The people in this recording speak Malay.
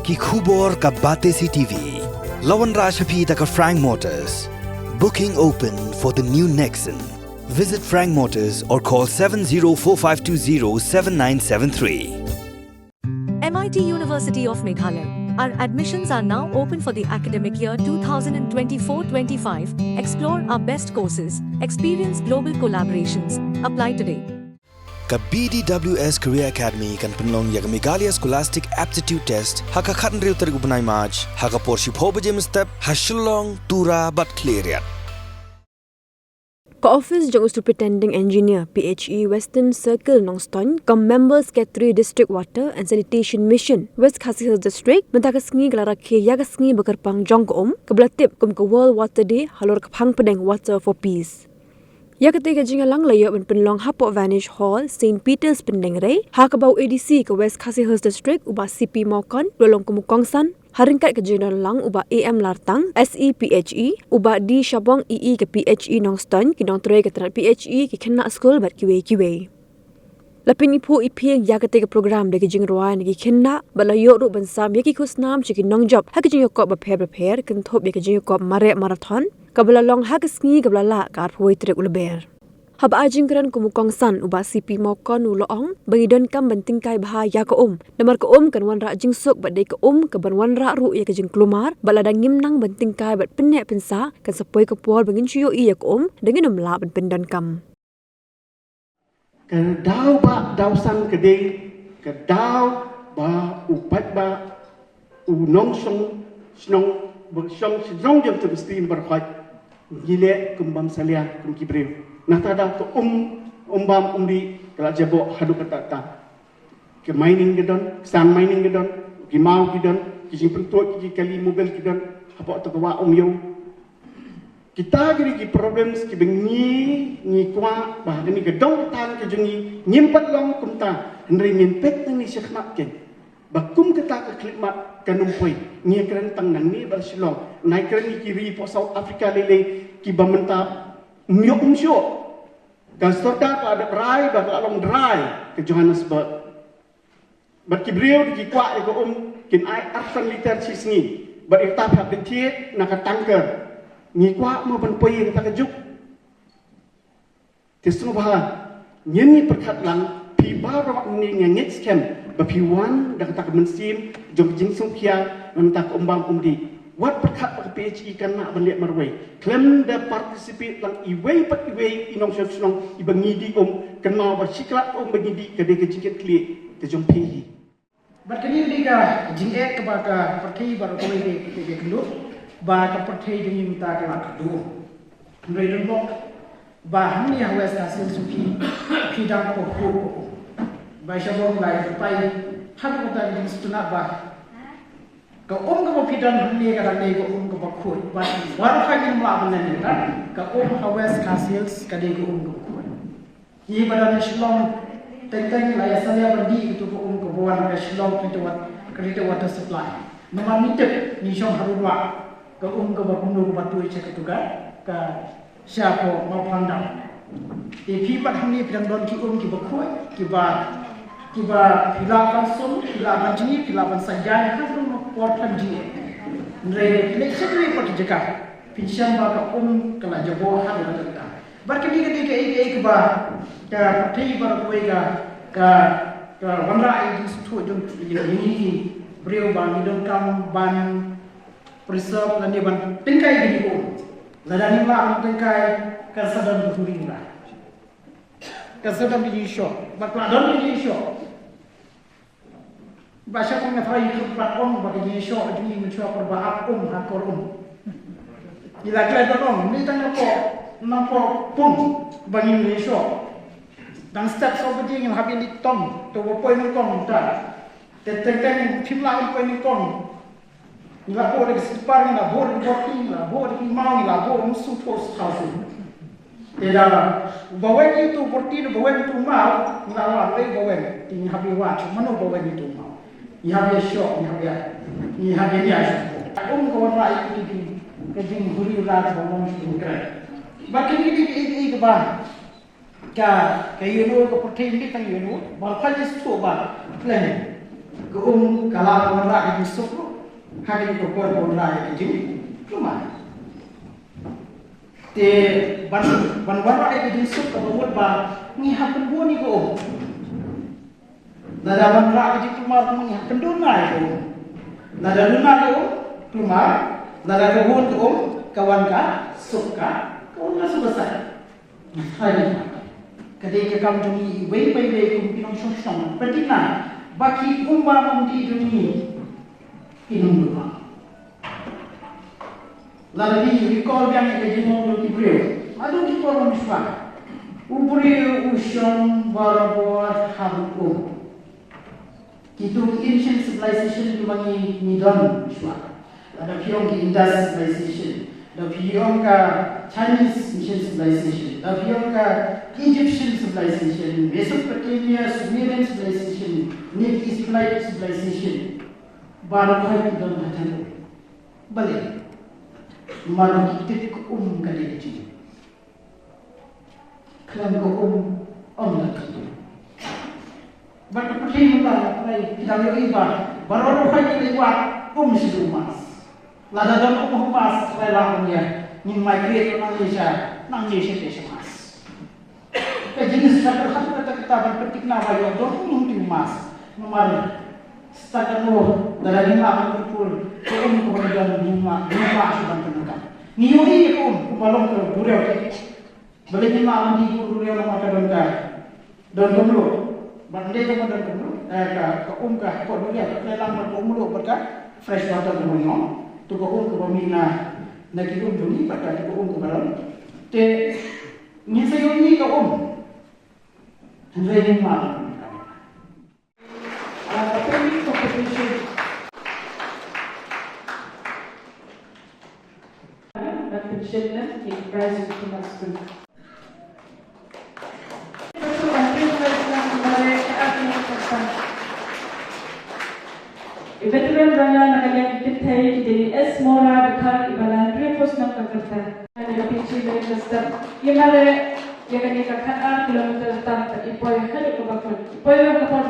ki khubor ka Batesi TV. Wanrah shapi taka Frank Motors. Booking open for the new Nexon. Visit Frank Motors or call 7045207973. MIT University of Meghalaya. Our admissions are now open for the academic year 2024-25. Explore our best courses. Experience global collaborations. Apply today. Ka BDWS Career Academy kan penlong ya Meghalaya Scholastic Aptitude Test haka khatan riu tarik upanai March haka porship hobajem step hashulong tura but clear. Ka-office jang Superintending Engineer PHE Western Circle Nongston kam members ke 3 District Water and Sanitation Mission West Khasi Hills District mentakas ngi galarake yagas ngi bekerpang jong ko kebelatip kum ke World Water Day halor kephang pedeng Water for Peace. Ya ketika Jingïa lang layo ben penlong hapok Vanish Hall St Peter's pendeng rei ha ke bau ADC ke West Khasi Hills District uba CP Mokon lolong ke Mukongsan haringkat ke General lang uba AM Lartang SEPHE uba di Shabong EE ke PHE Nongston ki dong tre ke terat PHE ki kena school bat kiwe. Lapin ipu ipiang ya ketika program de ke Jingruan ki kena balayo ru bensam ya ki kusnam chiki nongjob ha ke Jingïa ba prepare kentop ya ke Jingïa marathon kabla long ha ke sngi kabla la kar phoi trek ulber. Hab ajing kran kumukong san uba CP Mokon uloong bagi don kam benting kai bah ya ke Namar ke kan Wanrah Jingsuk bat dei ke ke ban Wanrah ru ya ke jing Klumar bala dang ngimnang benting kai bat penek pensa kan sepoi ke pol bangin chuyo ya ke dengan namla ban pendon kam. Ke dau ba dau san ke dei ke dau ba upat ba unong snong bersong snong jam tu mesti berkhot gile kumbam salian kum kibreu. Nah tada tu bam di kalau jabok hadu kata ta ke mining gedon san mining gedon ki mau gedon ki jimpentot ki kali mobil gedon apa tu kawa yo kita gini ki problems ki bengi kwa bah gini gedong tan ke jengi nyimpat long kumta ndri nyimpet ni syekhnat ke bakum kita ke klimat kanumpoi ni keren tang nang ni bersilong naik keren ki ri po South Africa lele ki bamenta myok kan sorda ada dry bah long dry ke Johannesburg bat ki brio di kwa e ko kin ai arsan liter sisni bat irta phap den thiet na ka tanker ni kwa mo ban poi ta ka juk tisnu bah nyeni perkhat lang pi ba ro ni ngit scam ba pi wan da ta ka mensim jom Jingsuk kia menta ko di wat perkhat ke PHE kan nak balik marway klem da participate lang iway pat iway inong snong ibangidi kena bersiklat bangidi ke de jiket klik te jom PHE berkini diga Jingïa ke baka perti baru kau ini ke kenduk baka perti demi minta ke mak kedua mereka nak bahan yang West hasil suki pidang kokoh baca bom lagi pai hal kita di setengah bah kau kau pidang ni kadang ni kau kau bakut baru kali melawan ni kan kau West hasil kadang kau bakut ini pada Shillong tentang laya saya berdi itu kau buat ke Shillong kereta water supply nama mitep ni Shong Harurwa kau bakunu batu cek itu kan ke siapa mau pandang tapi pada hari pidang don ki bakut kiba filapan sun filapan jini filapan sanjaya kan semua portan jini nere election ni pot jeka pinjam ba kala jabo ha do ta barkini ke kiba ka pati bar koi ka Wanrah ini stu jom ini brio ban idon kam ban preserve lan ban tingkai gini ladani ma tingkai ka sadan buturing lah kasadam di show bakla don di show bahasa kong nafai tempat bagi show di mencoba perbahap hakor ila kala don ni tang nampo pun bagi show dan step so bagi yang habis di tom to poi ni kong ta teteng pimla poi ni kong ila ko de sipar ni la bo de mau ni la bo musu post house Tidak, bawa itu porti, bawa itu mau, ngelawan lagi bawa, ini habis watch, mana bawa itu mau, ini habis shock, ini habis dia shock. Kau Wanrah itu kejing huri ular bangun itu keren. Bagi ini kebah, ka you know, porti ini tang you know, malah kali itu bah, plan. Kalau Wanrah ke Jingsuk, hari itu kuat Wanrah ke Klumar. Te Wanrah ke Jingsuk kalau buat ni happen buat ni ko. Nada Wanrah ke Klumar ni happen dona ko. Nada dona ko Klumar, nada buat ko kawan ka suka kawan ka selesai. Hari ketika kamu jumpa bayi-bayi kumpulong song-song, pertilah baki umma di dunia inum rumah. Lalu recall yang kita jumpa di Brio, ada di kolam misbah. Ubrio usyon barabuat harukum. Itu ancient civilization itu bagi modern misbah. Ada pion ke Indus civilization, ada pion ke Chinese mission civilization, ada pion ke Egyptian civilization, Mesopotamia, Sumerian civilization, Near Israelite civilization. Baru hari kita macam balik, malu kita kali itu. Kelam lagi. Baru pergi mula, kita lihat baru hari kita buat situ mas. Lada dalam mas, saya punya ni migrate ke Malaysia, Malaysia mas. Jenis satu kata berpetik nama yang mungkin mas, nomor setakat dari lima berpuluh, kemudian lima sudah penuh. Niuri balong ke Buriau, boleh lima di Buriau nama terdengar, dan kemulu, bandai kemudian kemulu, ke Buriau, lelang berkemulu berkat fresh water kemudian, tu ke kemina, nak ikut dunia berkat ke balong, te ni saya ni ke Henry Mar. Academic competition. Competition in prize to my school. Veteran runner nakalian kitay di S Mora bakal ibalan repos ng kagata. Ano yung pinchi na yung step. Yung mali, yung kanina kakaan kilometer tang ipoy hali ko bakal. Ipoy yung kapal